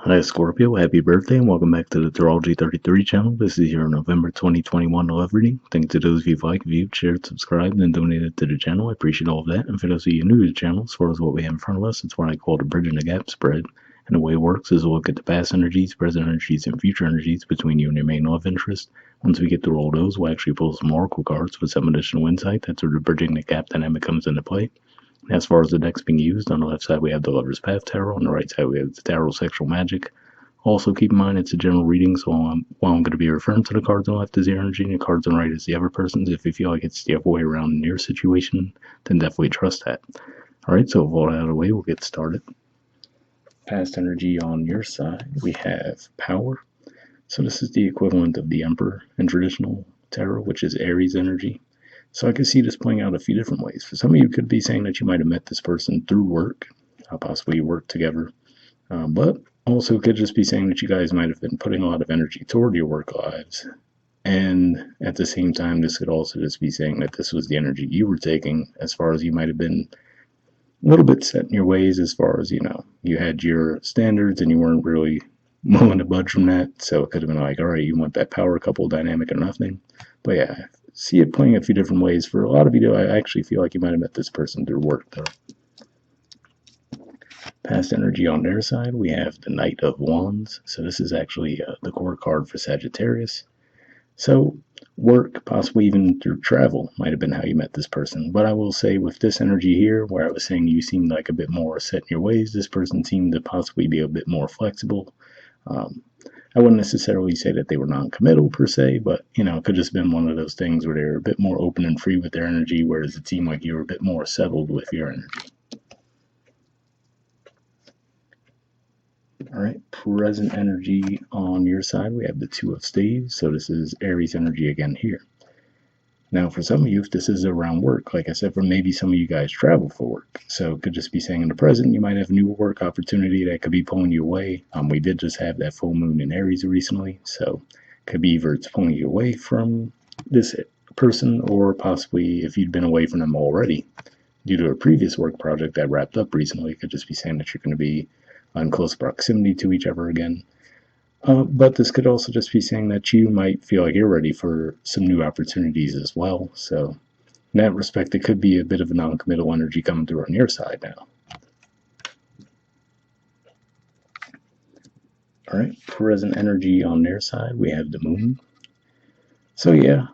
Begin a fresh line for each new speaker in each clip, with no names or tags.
Hi Scorpio, happy birthday and welcome back to the Astrology 33 channel. This is your November 2021 love reading. Thanks to those of you who've liked, viewed, shared, subscribed, and donated to the channel. I appreciate all of that. And for those of you new to the channel, as far as what we have in front of us, it's what I call the bridging the gap spread. And the way it works is we'll look at the past energies, present energies, and future energies between you and your main love interest. Once we get through all those, we'll actually pull some oracle cards with some additional insight. That's where the bridging the gap dynamic comes into play. As far as the decks being used, on the left side we have the Lover's Path Tarot, on the right side we have the Tarot Sexual Magic. Also, keep in mind it's a general reading, so while I'm going to be referring to the cards on the left as your energy and the cards on the right as the other person's, if you feel like it's the other way around in your situation, then definitely trust that. Alright, so with all that out of the way, we'll get started. Past energy on your side, we have Power. So this is the equivalent of the Emperor in traditional tarot, which is Aries energy. So I can see this playing out a few different ways. For some of you, it could be saying that you might have met this person through work, possibly you work together, but also could just be saying that you guys might have been putting a lot of energy toward your work lives. And at the same time, this could also just be saying that this was the energy you were taking, as far as you might have been a little bit set in your ways, as far as, you had your standards and you weren't really willing to budge from that. So it could have been like, all right, you want that power couple dynamic or nothing. But yeah, I see it playing a few different ways. For a lot of you, I actually feel like you might have met this person through work, though. Past energy on their side, we have the Knight of Wands. So this is actually the core card for Sagittarius. So work, possibly even through travel, might have been how you met this person. But I will say with this energy here, where I was saying you seemed like a bit more set in your ways, this person seemed to possibly be a bit more flexible. I wouldn't necessarily say that they were non-committal per se, but it could just been one of those things where they were a bit more open and free with their energy, whereas it seemed like you were a bit more settled with your energy. All right, present energy on your side, we have the Two of Staves. So this is Aries energy again here. Now, for some of you, if this is around work, like I said, for maybe some of you guys travel for work. So it could just be saying in the present, you might have a new work opportunity that could be pulling you away. We did just have that full moon in Aries recently. So it could be either it's pulling you away from this person, or possibly if you'd been away from them already due to a previous work project that wrapped up recently, it could just be saying that you're going to be in close proximity to each other again. But this could also just be saying that you might feel like you're ready for some new opportunities as well. So in that respect, it could be a bit of a non-committal energy coming through on your side now. All right, present energy on their side, we have the Moon. So yeah,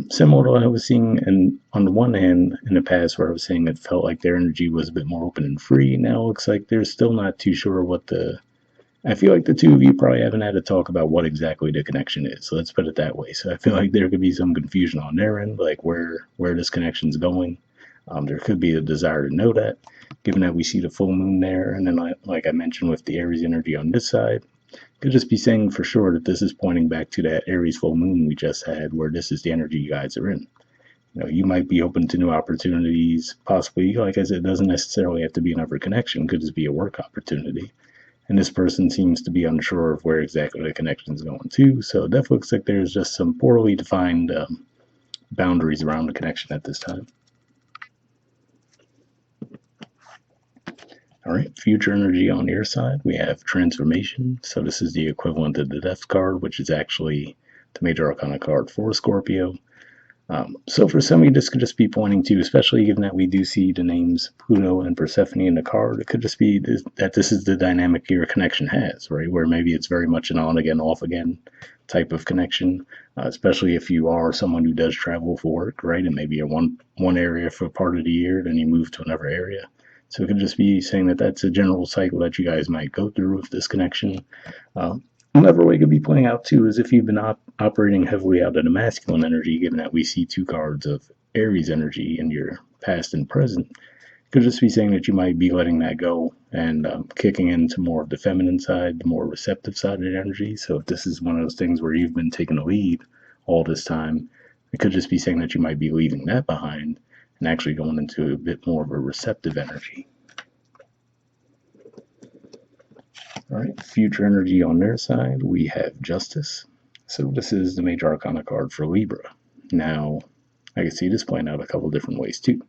similar to what I was seeing, and on the one hand, in the past, where I was saying it felt like their energy was a bit more open and free. Now it looks like they're still not too sure what I feel like the two of you probably haven't had to talk about what exactly the connection is. So let's put it that way. So I feel like there could be some confusion on their end, like where this connection's going. There could be a desire to know that, given that we see the full moon there, and then like I mentioned with the Aries energy on this side, could just be saying for sure that this is pointing back to that Aries full moon we just had, where this is the energy you guys are in. You might be open to new opportunities, possibly. Like I said, it doesn't necessarily have to be another connection. It could just be a work opportunity. And this person seems to be unsure of where exactly the connection is going to. So it definitely looks like there's just some poorly defined boundaries around the connection at this time. All right, future energy on your side, we have transformation. So this is the equivalent of the death card, which is actually the major arcana card for Scorpio. So for some of you, this could just be pointing to, especially given that we do see the names Pluto and Persephone in the card, it could just be that this is the dynamic your connection has, right? Where maybe it's very much an on again, off again type of connection, especially if you are someone who does travel for work, right? And maybe you're one area for part of the year, then you move to another area. So it could just be saying that that's a general cycle that you guys might go through with this connection. Another way it could be playing out too is if you've been operating heavily out of the masculine energy, given that we see two cards of Aries energy in your past and present, it could just be saying that you might be letting that go and kicking into more of the feminine side, the more receptive side of the energy. So if this is one of those things where you've been taking the lead all this time, it could just be saying that you might be leaving that behind and actually going into a bit more of a receptive energy. All right, future energy on their side, we have Justice. So this is the major arcana card for Libra. Now, I can see this playing out a couple different ways too.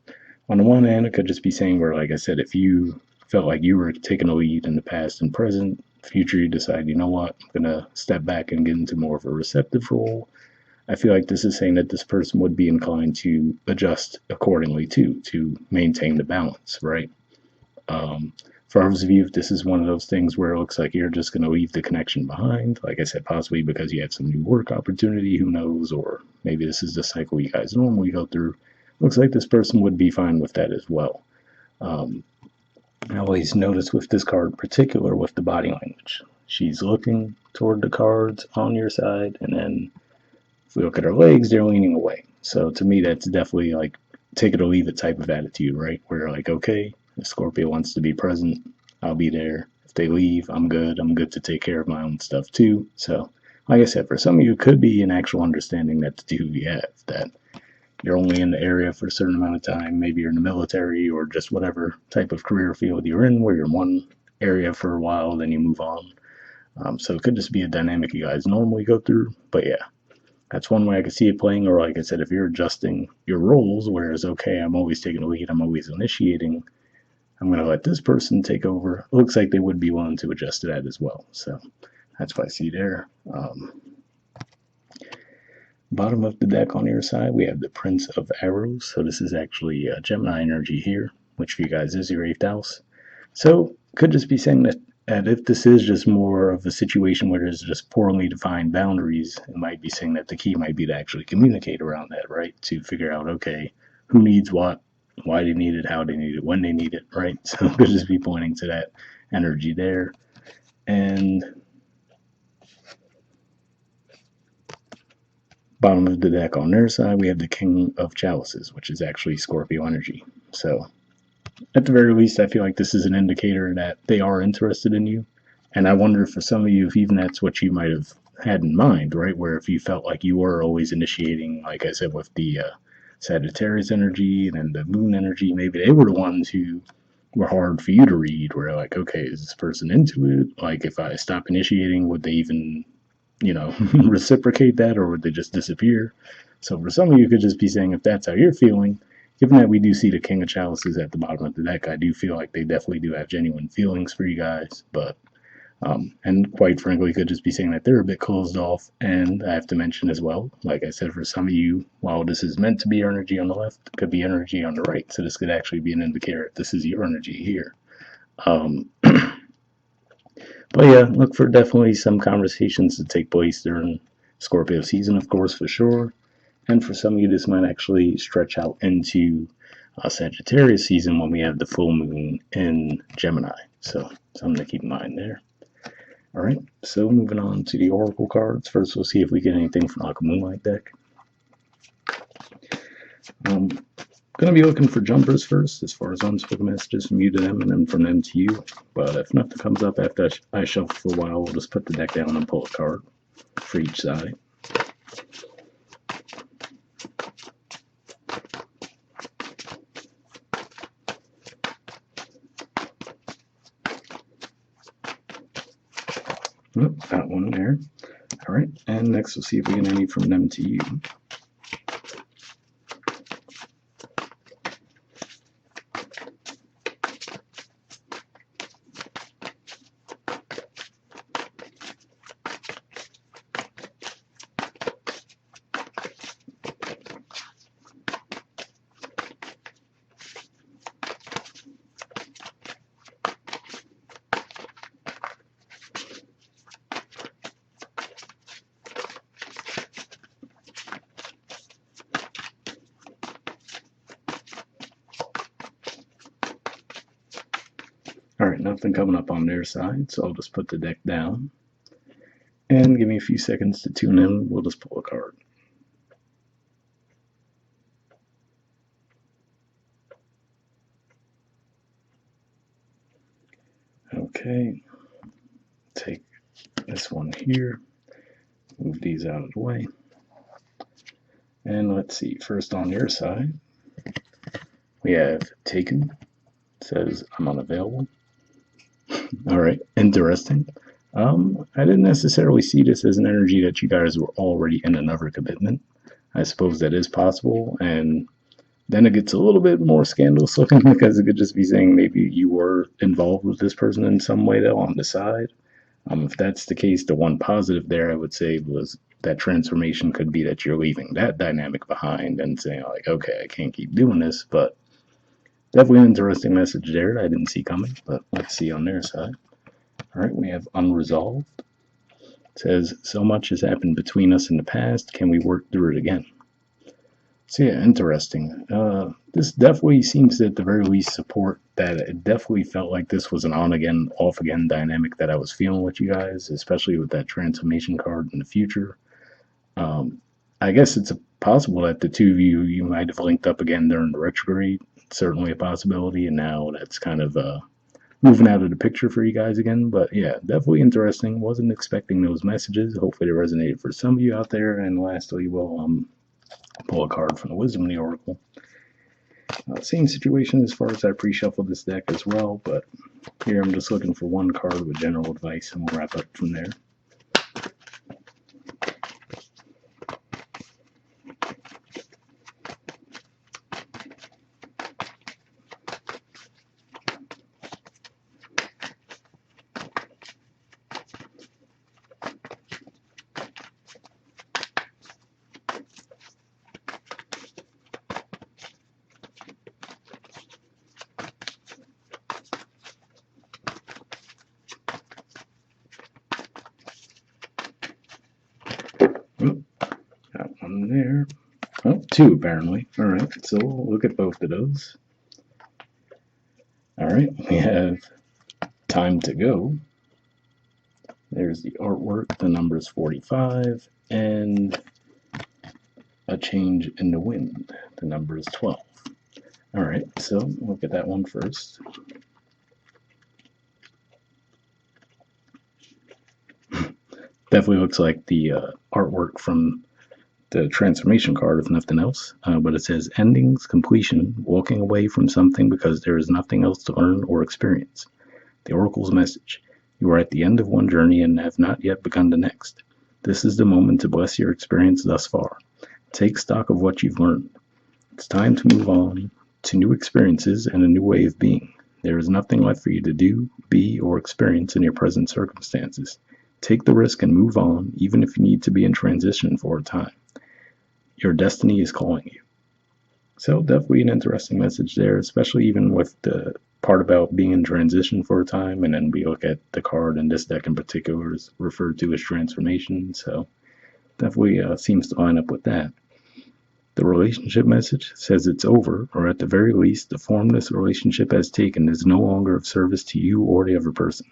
On the one hand, it could just be saying where, like I said, if you felt like you were taking a lead in the past and present future you decide, you know what, I'm going to step back and get into more of a receptive role, I feel like this is saying that this person would be inclined to adjust accordingly too, to maintain the balance, right? Um, for others of you, this is one of those things where it looks like you're just going to leave the connection behind. Like I said, possibly because you have some new work opportunity, who knows, or maybe this is the cycle you guys normally go through. Looks like this person would be fine with that as well. I always notice with this card in particular with the body language. She's looking toward the cards on your side, and then if we look at her legs, they're leaning away. So to me, that's definitely like take it or leave it type of attitude, right? Where like, okay, if Scorpio wants to be present, I'll be there. If they leave, I'm good. I'm good to take care of my own stuff too. So, like I said, for some of you, it could be an actual understanding that the two of you have, that you're only in the area for a certain amount of time. Maybe you're in the military or just whatever type of career field you're in, where you're in one area for a while, then you move on. So it could just be a dynamic you guys normally go through. But yeah, that's one way I could see it playing. Or like I said, if you're adjusting your roles, whereas okay, I'm always taking the lead, I'm always initiating, I'm going to let this person take over. It looks like they would be willing to adjust to that as well. So that's what I see there. Bottom of the deck on your side, we have the Prince of Arrows. So this is actually Gemini energy here, which for you guys is your 8th house. So could just be saying that if this is just more of a situation where there's just poorly defined boundaries, it might be saying that the key might be to actually communicate around that, right? To figure out, okay, who needs what, why they need it, how they need it, when they need it, right? So it could just be pointing to that energy there. And bottom of the deck on their side, we have the King of Chalices, which is actually Scorpio energy. So at the very least, I feel like this is an indicator that they are interested in you. And I wonder for some of you if even that's what you might have had in mind, right? Where if you felt like you were always initiating, like I said, with the Sagittarius energy and then the moon energy, maybe they were the ones who were hard for you to read, where like, okay, is this person into it? Like if I stop initiating, would they even, reciprocate that, or would they just disappear? So for some of you, it could just be saying if that's how you're feeling, given that we do see the King of Chalices at the bottom of the deck, I do feel like they definitely do have genuine feelings for you guys. But and quite frankly, could just be saying that they're a bit closed off. And I have to mention as well, like I said, for some of you, while this is meant to be energy on the left, it could be energy on the right. So this could actually be an indicator if this is your energy here. But yeah, look for definitely some conversations to take place during Scorpio season, of course, for sure. And for some of you, this might actually stretch out into Sagittarius season when we have the full moon in Gemini. So something to keep in mind there. All right, so moving on to the Oracle cards. First, we'll see if we get anything from like a Moonlight deck. Going to be looking for jumpers first, as far as unspoken messages from you to them and then from them to you. But if nothing comes up after I shuffle for a while, we'll just put the deck down and pull a card for each side. Oh, got one there. All right, and next we'll see if we get any from them to you. All right, nothing coming up on their side, so I'll just put the deck down. And give me a few seconds to tune in. We'll just pull a card. Okay, take this one here, move these out of the way. And let's see, first on your side, we have Taken. It says, I'm unavailable. All right, interesting. I didn't necessarily see this as an energy that you guys were already in another commitment. I suppose that is possible, and then it gets a little bit more scandalous looking because it could just be saying maybe you were involved with this person in some way though on the side. If that's the case, the one positive there I would say was that transformation could be that you're leaving that dynamic behind and saying, like, okay, I can't keep doing this, but definitely an interesting message there I didn't see coming, but let's see on their side. All right, we have unresolved. It says, so much has happened between us in the past. Can we work through it again? So yeah, interesting. This definitely seems to at the very least support that it definitely felt like this was an on again, off again dynamic that I was feeling with you guys, especially with that transformation card in the future. Um, I guess it's possible that the two of you might have linked up again during the retrograde. It's certainly a possibility, and now that's kind of moving out of the picture for you guys again. But yeah, definitely interesting. Wasn't expecting those messages. Hopefully, they resonated for some of you out there. And lastly, we'll pull a card from the Wisdom of the Oracle. Same situation as far as I pre-shuffled this deck as well, but here I'm just looking for one card with general advice, and we'll wrap up from there. Oh, got one there. Oh, two apparently. All right, so we'll look at both of those. All right, we have Time to Go. There's the artwork. The number is 45, and A Change in the Wind. The number is 12. All right, so look at that one first. Definitely looks like the artwork from the transformation card, if nothing else. But it says endings, completion, walking away from something because there is nothing else to learn or experience. The Oracle's message. You are at the end of one journey and have not yet begun the next. This is the moment to bless your experience thus far. Take stock of what you've learned. It's time to move on to new experiences and a new way of being. There is nothing left for you to do, be, or experience in your present circumstances. Take the risk and move on, even if you need to be in transition for a time. Your destiny is calling you. So definitely an interesting message there, especially even with the part about being in transition for a time, and then we look at the card in this deck in particular is referred to as transformation, so definitely seems to line up with that. The relationship message says it's over, or at the very least, the form this relationship has taken is no longer of service to you or the other person.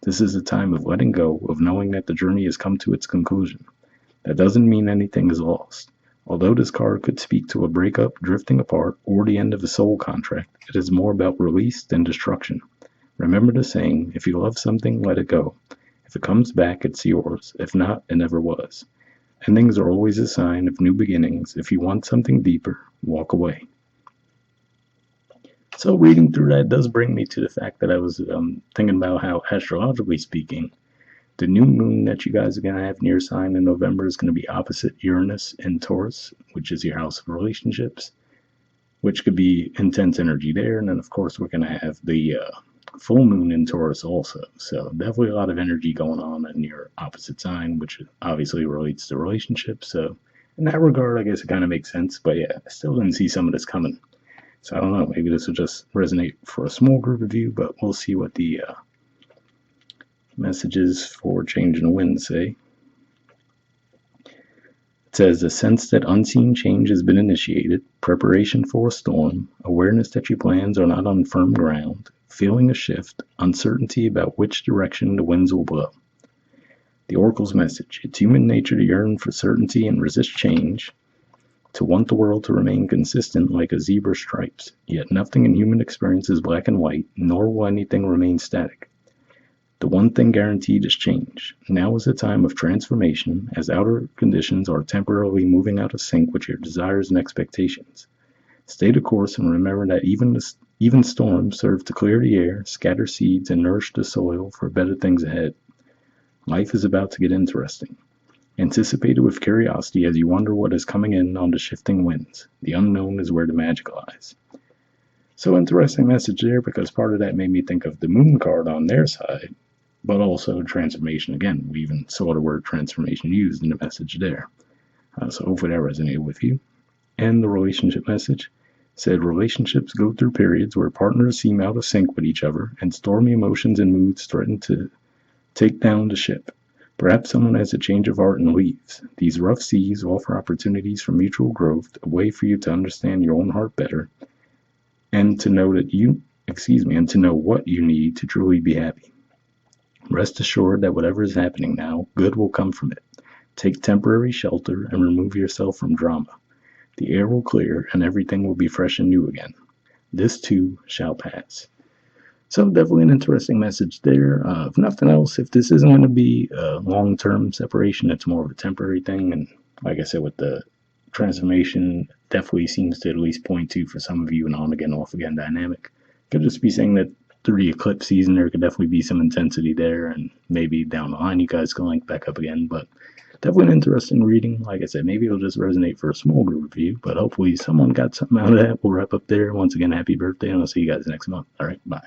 This is a time of letting go, of knowing that the journey has come to its conclusion. That doesn't mean anything is lost. Although this card could speak to a breakup, drifting apart, or the end of a soul contract, it is more about release than destruction. Remember the saying, if you love something, let it go. If it comes back, it's yours. If not, it never was. Endings are always a sign of new beginnings. If you want something deeper, walk away. So reading through that does bring me to the fact that I was thinking about how, astrologically speaking, the new moon that you guys are going to have in your sign in November is going to be opposite Uranus in Taurus, which is your house of relationships, which could be intense energy there. And then, of course, we're going to have the full moon in Taurus also. So definitely a lot of energy going on in your opposite sign, which obviously relates to relationships. So in that regard, I guess it kind of makes sense. But yeah, I still didn't see some of this coming. So I don't know. Maybe this will just resonate for a small group of you, but we'll see what the messages for change in the wind say. It says a sense that unseen change has been initiated, preparation for a storm, awareness that your plans are not on firm ground, feeling a shift, uncertainty about which direction the winds will blow. The Oracle's message. It's human nature to yearn for certainty and resist change, to want the world to remain consistent like a zebra's stripes. Yet nothing in human experience is black and white, nor will anything remain static. The one thing guaranteed is change. Now is the time of transformation, as outer conditions are temporarily moving out of sync with your desires and expectations. Stay the course and remember that even storms serve to clear the air, scatter seeds, and nourish the soil for better things ahead. Life is about to get interesting. Anticipate it with curiosity as you wonder what is coming in on the shifting winds. The unknown is where the magic lies. So interesting message there, because part of that made me think of the moon card on their side, but also transformation. Again, we even saw the word transformation used in the message there. So hopefully that resonated with you. And the relationship message said relationships go through periods where partners seem out of sync with each other and stormy emotions and moods threaten to take down the ship. Perhaps someone has a change of heart and leaves. These rough seas offer opportunities for mutual growth, a way for you to understand your own heart better, and to know and to know what you need to truly be happy. Rest assured that whatever is happening now, good will come from it. Take temporary shelter and remove yourself from drama. The air will clear and everything will be fresh and new again. This too shall pass. So definitely an interesting message there. If nothing else, if this isn't going to be a long-term separation, it's more of a temporary thing. And like I said, with the transformation, definitely seems to at least point to, for some of you, an on-again, off-again dynamic. Could just be saying that through the eclipse season, there could definitely be some intensity there, and maybe down the line you guys can link back up again. But definitely an interesting reading. Like I said, maybe it'll just resonate for a small group of you, but hopefully someone got something out of that. We'll wrap up there. Once again, happy birthday, and I'll see you guys next month. All right, bye.